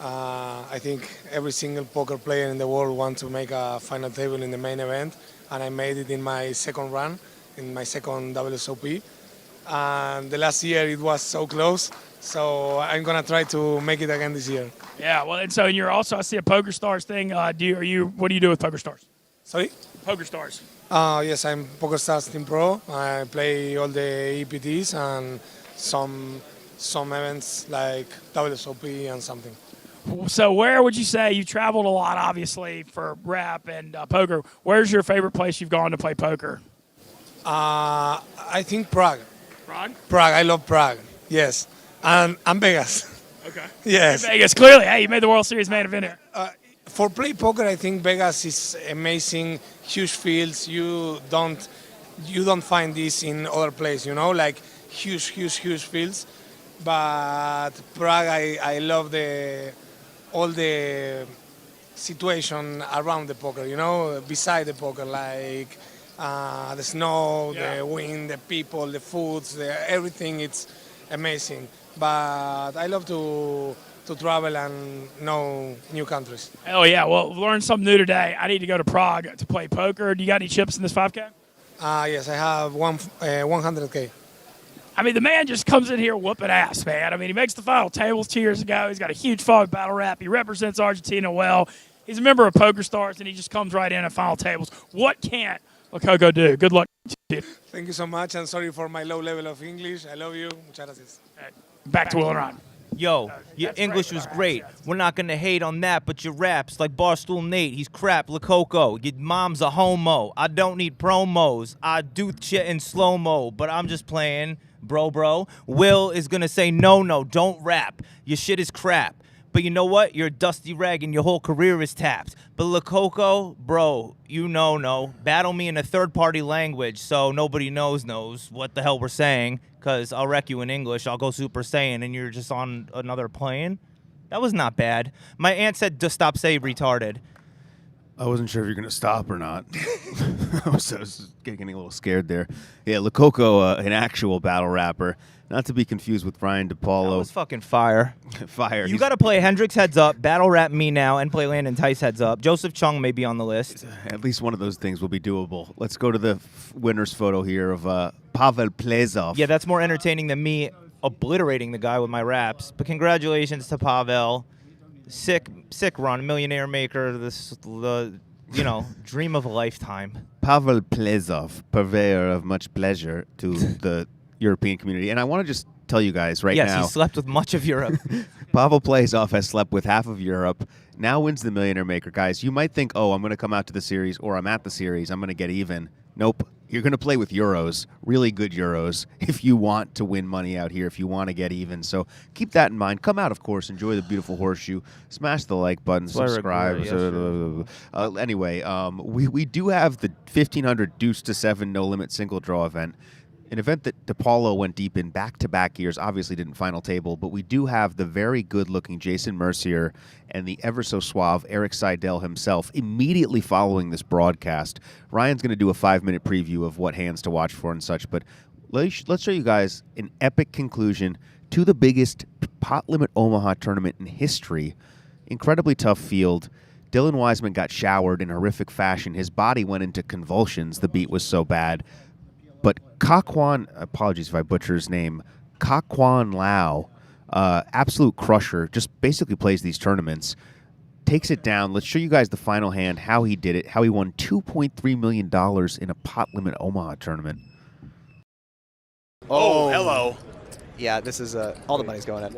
I think every single poker player in the world wants to make a final table in the main event, and I made it in my second run, in my second WSOP. And the last year it was so close, so I'm gonna try to make it again this year. Yeah, well, and so you're also, I see a Poker Stars thing. What do you do with Poker Stars? Sorry? Poker Stars. Yes, I'm Poker Stars Team Pro. I play all the EPTs and some events like WSOP and something. So where would you say you traveled a lot, obviously, for rap and poker? Where's your favorite place you've gone to play poker? I think Prague. Prague? Prague. I love Prague. Yes. And Vegas. Okay. Yes. Vegas, clearly. Hey, you made the World Series main event here. For play poker, I think Vegas is amazing. Huge fields. You don't find this in other places, you know, like huge fields. But Prague, I love all the situation around the poker, you know, beside the poker, like the snow, the wind, the people, the foods, everything. It's amazing. But I love to travel and know new countries. Oh, yeah. Well, learned something new today. I need to go to Prague to play poker. Do you got any chips in this 5K? Yes, I have 100K. I mean, the man just comes in here whooping ass, man. I mean, he makes the final tables 2 years ago. He's got a huge following of battle rap. He represents Argentina well. He's a member of Poker Stars, and he just comes right in at final tables. What can't Lococo do? Good luck to you. Thank you so much, and sorry for my low level of English. I love you. Muchas gracias. Back to Will and Ron. Yo, your English was great. We're not going to hate on that, but your raps, like Barstool Nate, he's crap, Lococo. Your mom's a homo. I don't need promos. I do shit in slow-mo, but I'm just playing. bro. Will is going to say, no, don't rap. Your shit is crap. But you know what? You're a dusty rag and your whole career is tapped. But Lococo, bro, no. Battle me in a third-party language so nobody knows what the hell we're saying, because I'll wreck you in English. I'll go Super Saiyan and you're just on another plane. That was not bad. My aunt said to stop saying retarded. I wasn't sure if you're going to stop or not. I was getting a little scared there. Yeah, Lococo, an actual battle rapper. Not to be confused with Ryan DePaulo. That was fucking fire. Fire. You got to play Hendrix Heads Up, battle rap me now, and play Landon Tice Heads Up. Joseph Chung may be on the list. At least one of those things will be doable. Let's go to the winner's photo here of Pavel Plezov. Yeah, that's more entertaining than me obliterating the guy with my raps. But congratulations to Pavel. Sick run, millionaire maker. Dream of a lifetime. Pavel Plezov, purveyor of much pleasure to the European community. And I want to just tell you guys now. Yes, he slept with much of Europe. Pavel Plezov has slept with half of Europe, now wins the Millionaire Maker. Guys, you might think, I'm going to come out to the series or I'm at the series, I'm going to get even. Nope. You're going to play with euros, really good euros, if you want to win money out here, if you want to get even. So keep that in mind. Come out, of course. Enjoy the beautiful Horseshoe. Smash the like button. Subscribe. Anyway, we do have the 1,500 deuce to 7 no limit single draw event. An event that DePaulo went deep in back-to-back years, obviously didn't final table, but we do have the very good-looking Jason Mercier and the ever-so-suave Eric Seidel himself immediately following this broadcast. Ryan's going to do a 5-minute preview of what hands to watch for and such, but let's show you guys an epic conclusion to the biggest pot limit Omaha tournament in history. Incredibly tough field. Dylan Wiseman got showered in horrific fashion. His body went into convulsions. The beat was so bad. But Kakwon, apologies if I butcher his name, Kakwon Lau, absolute crusher, just basically plays these tournaments, takes it down. Let's show you guys the final hand, how he did it, how he won $2.3 million in a pot limit Omaha tournament. Oh, hello. Yeah, this is all the money's going in.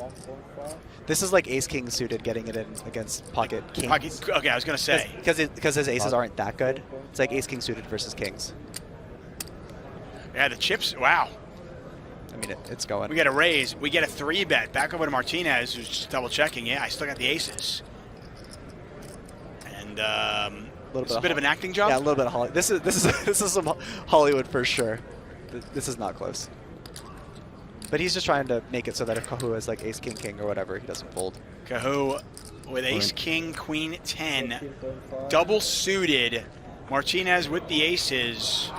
This is like ace-king suited getting it in against pocket kings. Okay, I was going to say. Because his aces aren't that good. It's like ace-king suited versus kings. Yeah, the chips, wow. I mean, it's going. We get a raise. We get a 3-bet. Back over to Martinez, who's just double-checking. Yeah, I still got the aces. And it's a bit of an acting job? Yeah, a little bit of Hollywood. This is some Hollywood for sure. This is not close. But he's just trying to make it so that if Kahu is like ace-king-king or whatever, he doesn't fold. Kahu with ace-king, queen, 10. Double-suited. Martinez with the aces.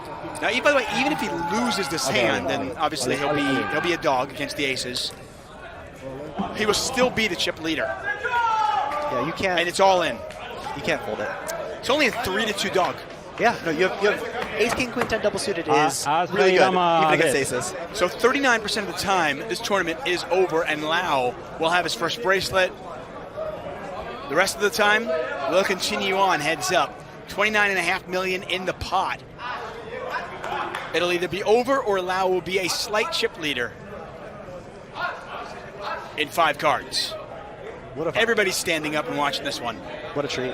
Now, by the way, even if he loses this hand, then obviously he'll be a dog against the aces. He will still be the chip leader. Yeah, you can't. And it's all in. You can't fold it. It's only a 3-2 dog. Yeah, no, you have ace, king, queen, 10 double suited is really good, even against aces. So 39% of the time, this tournament is over, and Lau will have his first bracelet. The rest of the time, we'll continue on heads up. $29.5 million in the pot. It'll either be over or Lau will be a slight chip leader in 5 cards. Everybody's standing up and watching this one. What a treat.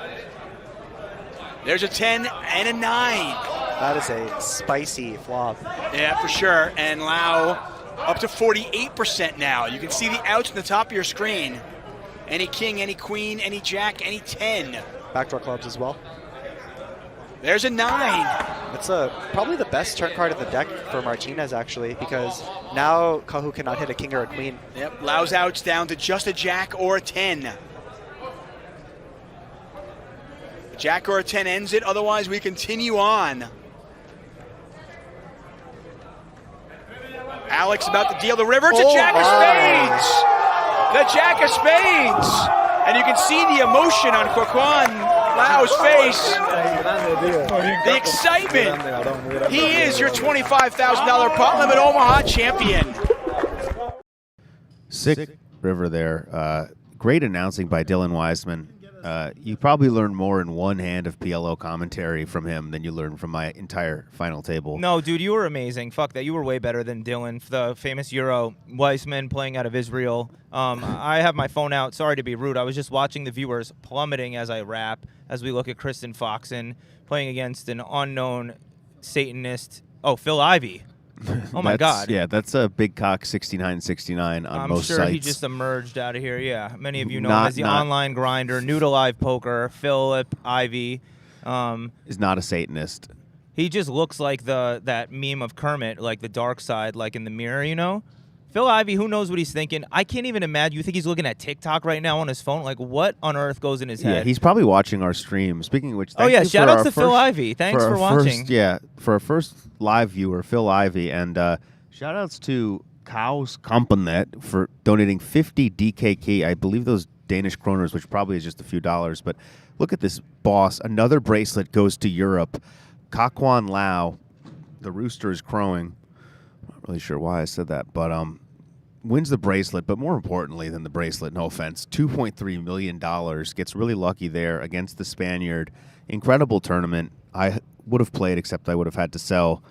There's a 10 and a 9. That is a spicy flop. Yeah, for sure. And Lau up to 48% now. You can see the outs on the top of your screen. Any king, any queen, any jack, any 10. Backdoor clubs as well. There's a 9. It's probably the best turn card in the deck for Martinez, actually, because now Kahu cannot hit a king or a queen. Yep, Lau's outs down to just a jack or a 10. A jack or a 10 ends it, otherwise we continue on. Alex about to deal the river. It's a jack of spades! The jack of spades! And you can see the emotion on Kakwon Lau's face. The excitement. He is your $25,000 pot limit Omaha champion. Sick river there. Great announcing by Dylan Wiseman. You probably learned more in one hand of PLO commentary from him than you learned from my entire final table. No, dude, you were amazing. Fuck that. You were way better than Dylan, the famous Euro. Wiseman playing out of Israel. I have my phone out. Sorry to be rude. I was just watching the viewers plummeting as I rap, as we look at Kristen Foxen playing against an unknown Satanist. Oh, Phil Ivey. Oh my God! Yeah, that's a big cock 69.69 on I'm most sure sites. he just emerged out of here. Yeah, many of you know him as the online grinder, new to live poker. Philip Ivey is not a Satanist. He just looks like that meme of Kermit, like the dark side, like in the mirror, you know? Phil Ivey, who knows what he's thinking? I can't even imagine. You think he's looking at TikTok right now on his phone? Like, what on earth goes in his head? Yeah, he's probably watching our stream. Speaking of which, thank you shout for outs to Phil Ivey. Thanks for watching. For our first live viewer, Phil Ivey, and shout outs to Cows Componet for donating 50 DKK. I believe those Danish kroners, which probably is just a few dollars. But look at this boss. Another bracelet goes to Europe. Kakwan Lau, the rooster is crowing. Not really sure why I said that, but wins the bracelet. But more importantly than the bracelet, no offense, $2.3 million. Gets really lucky there against the Spaniard. Incredible tournament. I would have played, except I would have had to sell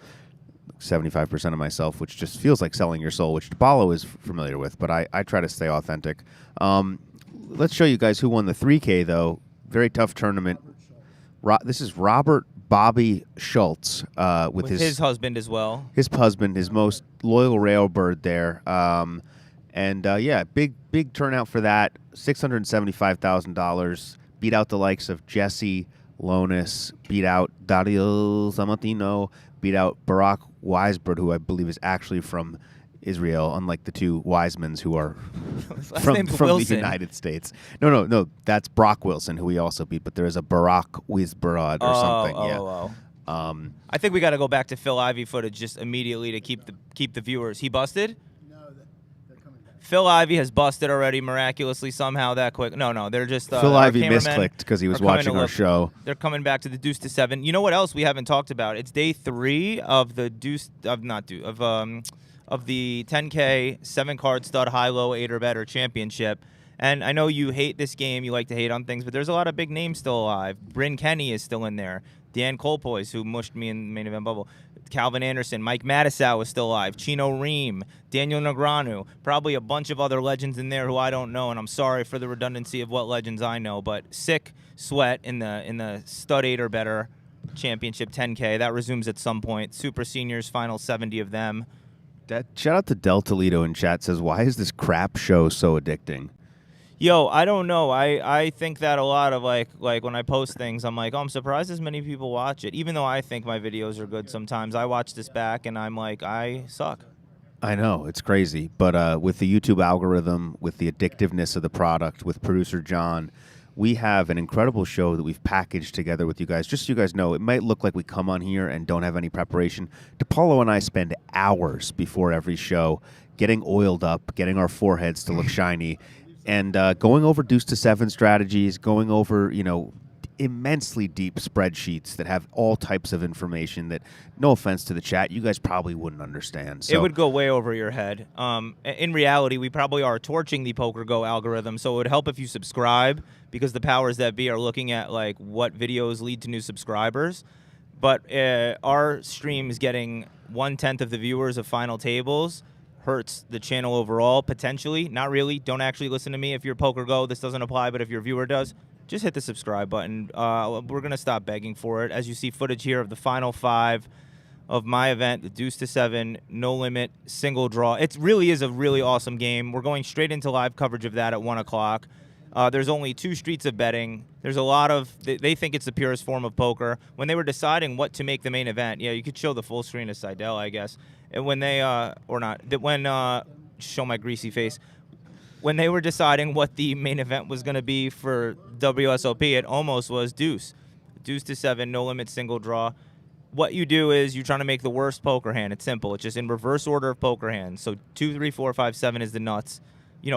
75% of myself, which just feels like selling your soul, which DePaulo is familiar with, but I try to stay authentic. Let's show you guys who won the 3K, though. Very tough tournament. This is Robert Bobby Schultz with his husband as well. His husband, his most loyal railbird there. Yeah, big turnout for that. $675,000. Beat out the likes of Jesse Lonis, beat out Dario Zamatino, beat out Barack Weisberg, who I believe is actually from Israel, unlike the two Wisemans who are from the United States. No, that's Brock Wilson, who we also beat, but there is a Barack Weisberg or something. I think we got to go back to Phil Ivey footage just immediately to keep the viewers. He busted? No, they're coming back. Phil Ivey has busted already miraculously somehow that quick. No, they're just Phil Ivey misclicked because he was watching our show. They're coming back to the deuce to seven. You know what else we haven't talked about? It's day 3 of the of the 10K 7-card stud high-low 8 or better championship. And I know you hate this game, you like to hate on things, but there's a lot of big names still alive. Bryn Kenny is still in there. Dan Colpoys, who mushed me in the main event bubble. Calvin Anderson, Mike Matisow is still alive. Chino Ream, Daniel Negreanu, probably a bunch of other legends in there who I don't know, and I'm sorry for the redundancy of what legends I know, but sick sweat in the stud 8 or better championship 10K. That resumes at some point. Super Seniors, final 70 of them. Shout out to Del Toledo in chat, says, why is this crap show so addicting? Yo, I don't know. I think that a lot of like when I post things, I'm like, oh, I'm surprised as many people watch it. Even though I think my videos are good sometimes, I watch this back and I'm like, I suck. I know, it's crazy. But with the YouTube algorithm, with the addictiveness of the product, with producer John, we have an incredible show that we've packaged together with you guys. Just so you guys know, it might look like we come on here and don't have any preparation. DePaulo and I spend hours before every show getting oiled up, getting our foreheads to look shiny, and going over deuce to 7 strategies, going over, immensely deep spreadsheets that have all types of information that, no offense to the chat, you guys probably wouldn't understand. So it would go way over your head. In reality, we probably are torching the PokerGo algorithm, so it would help if you subscribe, because the powers that be are looking at like what videos lead to new subscribers. But our stream is getting 1/10 of the viewers of Final Tables. Hurts the channel overall, potentially. Not really. Don't actually listen to me. If you're PokerGo, this doesn't apply, but if your viewer does, just hit the subscribe button. We're going to stop begging for it. As you see footage here of the final 5 of my event, the deuce to 7, no limit, single draw. It really is a really awesome game. We're going straight into live coverage of that at 1 o'clock. There's only 2 streets of betting. There's a lot of, they think it's the purest form of poker. When they were deciding what to make the main event, yeah, you could show the full screen of Seidel, I guess. And when they, or not, show my greasy face. When they were deciding what the main event was going to be for WSOP, it almost was deuce. Deuce to 7, no limit, single draw. What you do is you're trying to make the worst poker hand. It's simple. It's just in reverse order of poker hands. So 2, 3, 4, 5, 7 is the nuts.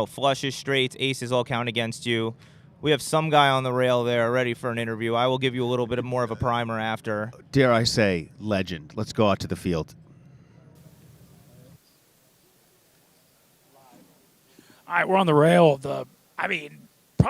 Flushes, straights, aces all count against you. We have some guy on the rail there ready for an interview. I will give you a little bit more of a primer after. Dare I say, legend. Let's go out to the field. All right, we're on the rail of probably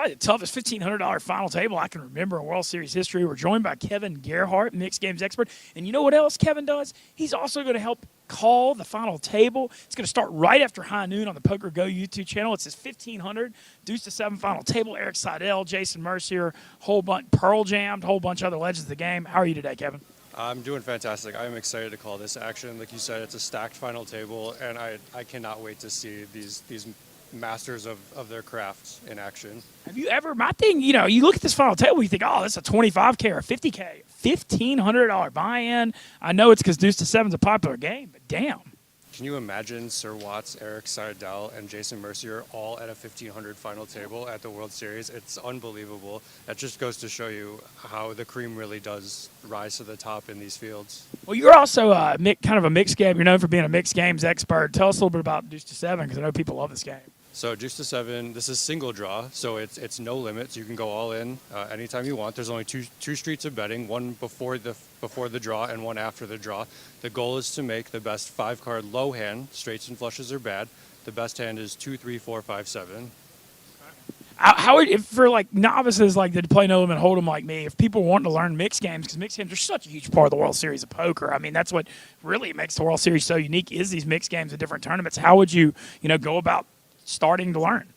the toughest $1,500 final table I can remember in World Series history. We're joined by Kevin Gerhardt, mixed games expert. And you know what else Kevin does? He's also going to help call the final table. It's going to start right after high noon on the PokerGo YouTube channel. It's his 1,500 deuce to 7 final table. Eric Seidel, Jason Mercier, whole bunch, Pearl Jammed, whole bunch of other legends of the game. How are you today, Kevin? I'm doing fantastic. I'm excited to call this action. Like you said, it's a stacked final table, and I cannot wait to see these masters of their crafts in action. Have you ever, my thing, you know, you look at this final table, you think, oh, that's a 25K or a 50K, $1,500 buy-in. I know it's because Deuce to Seven's a popular game, but damn. Can you imagine Sir Watts, Eric Seidel, and Jason Mercier all at a 1,500 final table at the World Series? It's unbelievable. That just goes to show you how the cream really does rise to the top in these fields. Well, you're also kind of a mixed game. You're known for being a mixed games expert. Tell us a little bit about Deuce to Seven, because I know people love this game. So Deuce to Seven, this is single draw, so it's no limits. You can go all in anytime you want. There's only two streets of betting, one before the draw and one after the draw. The goal is to make the best 5-card low hand. Straights and flushes are bad. The best hand is 2, 3, 4, 5, 7. How would, if for like novices like that play no limit hold'em like me, if people want to learn mixed games, because mixed games are such a huge part of the World Series of poker. I mean, that's what really makes the World Series so unique is these mixed games of different tournaments. How would you go about starting to learn?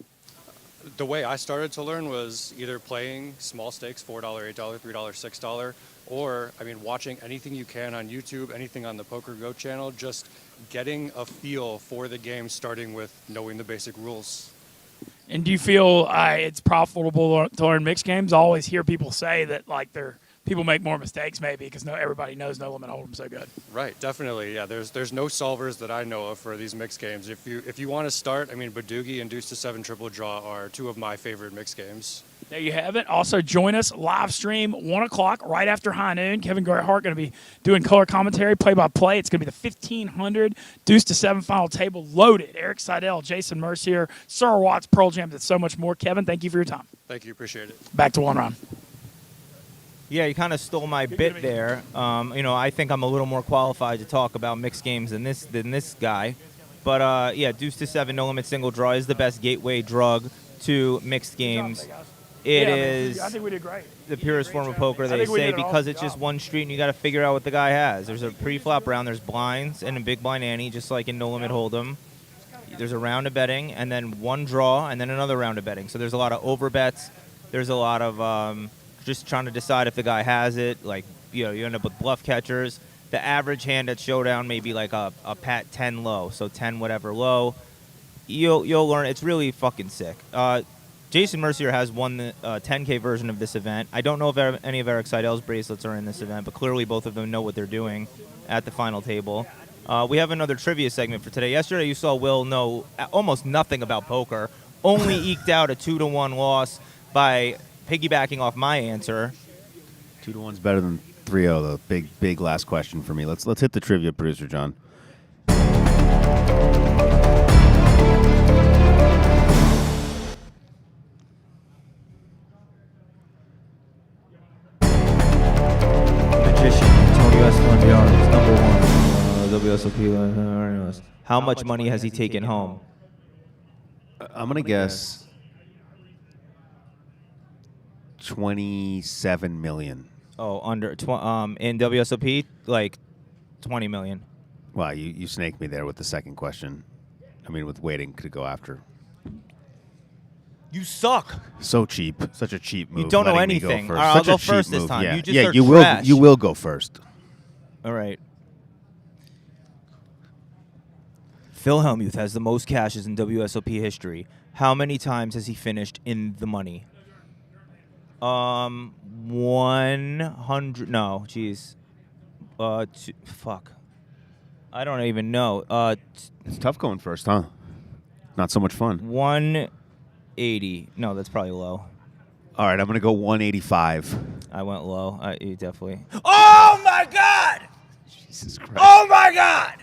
The way I started to learn was either playing small stakes, $4, $8, $3, $6, or, watching anything you can on YouTube, anything on the PokerGO channel, just getting a feel for the game, starting with knowing the basic rules. And do you feel it's profitable to learn mixed games? I always hear people say that people make more mistakes maybe because everybody knows no limit hold'em so good. Right, definitely. Yeah, there's no solvers that I know of for these mixed games. If you want to start, Badugi and Deuce to Seven triple draw are two of my favorite mixed games. There you have it. Also, join us live stream 1 o'clock right after high noon. Kevin Greatheart going to be doing color commentary, play-by-play. It's going to be the 1,500 Deuce to Seven final table loaded. Eric Seidel, Jason Mercier, Sir Watts, Pearl Jam, and so much more. Kevin, thank you for your time. Thank you. Appreciate it. Back to one round. Yeah, you kind of stole my bit there. I think I'm a little more qualified to talk about mixed games than this guy. But, Deuce to Seven no limit single draw is the best gateway drug to mixed games. It is I think we did great. the purest form of poker, they say, because it's just one street and you got to figure out what the guy has. There's a pre-flop round, there's blinds, and a big blind ante, just like in No Limit Hold'em. There's a round of betting, and then one draw, and then another round of betting. So there's a lot of overbets. There's a lot of just trying to decide if the guy has it. Like, you end up with bluff catchers. The average hand at Showdown may be like a pat 10 low, so 10 whatever low. You'll learn. It's really fucking sick. Jason Mercier has won the 10K version of this event. I don't know if any of Eric Seidel's bracelets are in this event, but clearly both of them know what they're doing at the final table. We have another trivia segment for today. Yesterday you saw Will know almost nothing about poker, only eked out a 2-1 loss by piggybacking off my answer. 2-1's better than 3-0, the big last question for me. Let's hit the trivia, producer John. WSOP. How much money has he taken home? I'm going to guess 27 million. Oh, under in WSOP, like 20 million. Wow, you snaked me there with the second question. With waiting to go after. You suck. So cheap. Such a cheap move. You don't know anything. All right, I'll go first this time. Yeah, You just you trash. will. You will go first. All right. Phil Hellmuth has the most cashes in WSOP history. How many times has he finished in the money? 100. No, jeez. Fuck. I don't even know. It's tough going first, huh? Not so much fun. 180. No, that's probably low. All right, I'm going to go 185. I went low. You definitely. Oh, my God! Jesus Christ. Oh, my God!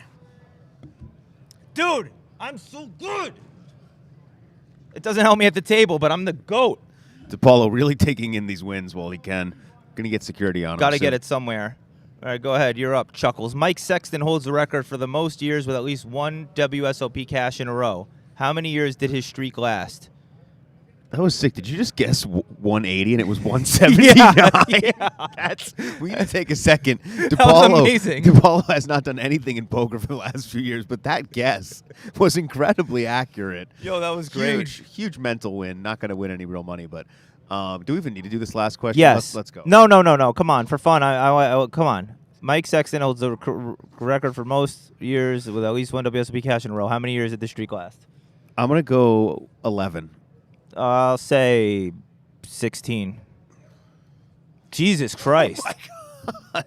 Dude, I'm so good. It doesn't help me at the table, but I'm the GOAT. DePaulo really taking in these wins while he can. Going to get security on him. Got to get it somewhere. All right, go ahead. You're up, Chuckles. Mike Sexton holds the record for the most years with at least one WSOP cash in a row. How many years did his streak last? That was sick. Did you just guess 180 and it was 179? Yeah. We need to take a second. That was amazing. DePaulo has not done anything in poker for the last few years, but that guess was incredibly accurate. Yo, that was great. Huge mental win. Not going to win any real money, but do we even need to do this last question? Yes. Let's go. No. Come on, for fun. I come on. Mike Sexton holds the record for most years with at least one WSOP cash in a row. How many years did this streak last? I'm going to go 11. I'll say 16. Jesus Christ. Oh my God.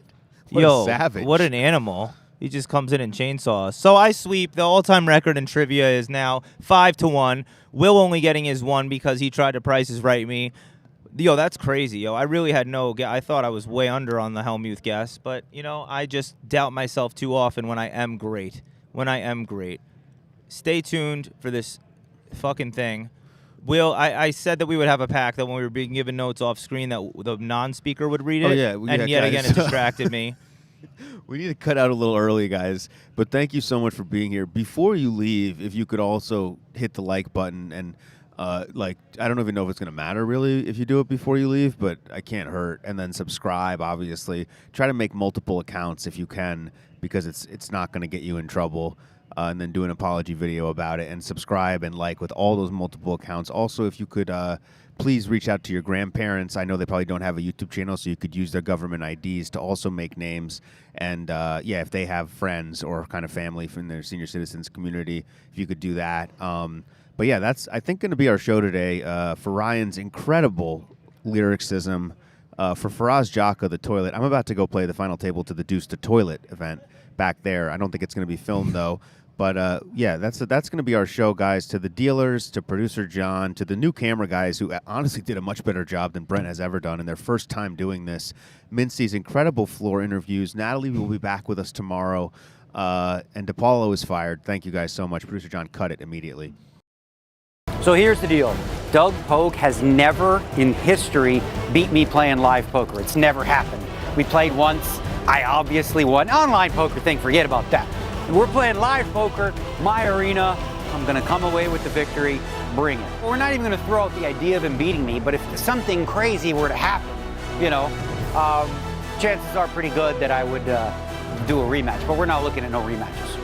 What Yo, a savage. what an animal. He just comes in and chainsaws. So I sweep. The all-time record in trivia is now 5-1. Will only getting his 1 because he tried to Price is Right me. Yo, that's crazy, yo. I really had I thought I was way under on the Helmuth guess, but, I just doubt myself too often when I am great. Stay tuned for this fucking thing. Will, I said that we would have a pack that when we were being given notes off screen that the non-speaker would read it. Oh, yeah. And yet again, it distracted me. We need to cut out a little early, guys. But thank you so much for being here. Before you leave, if you could also hit the like button and, I don't even know if it's going to matter really if you do it before you leave, but I can't hurt. And then subscribe, obviously. Try to make multiple accounts if you can, because it's not going to get you in trouble. And then do an apology video about it, and subscribe and like with all those multiple accounts. Also, if you could please reach out to your grandparents. I know they probably don't have a YouTube channel, so you could use their government IDs to also make names. And if they have friends or kind of family from their senior citizens community, if you could do that. But yeah, that's, I think, going to be our show today for Ryan's incredible lyricism. For Faraz Jaka, the toilet. I'm about to go play the final table to the Deuce to Toilet event back there. I don't think it's going to be filmed, though. But, that's going to be our show, guys. To the dealers, to producer John, to the new camera guys who honestly did a much better job than Brent has ever done in their first time doing this. Mintzy's incredible floor interviews. Natalie will be back with us tomorrow. And DePaulo is fired. Thank you guys so much. Producer John, cut it immediately. So here's the deal. Doug Pogue has never in history beat me playing live poker. It's never happened. We played once. I obviously won. Online poker thing, forget about that. We're playing live poker, my arena. I'm going to come away with the victory. Bring it. We're not even going to throw out the idea of him beating me, but if something crazy were to happen, chances are pretty good that I would do a rematch. But we're not looking at no rematches.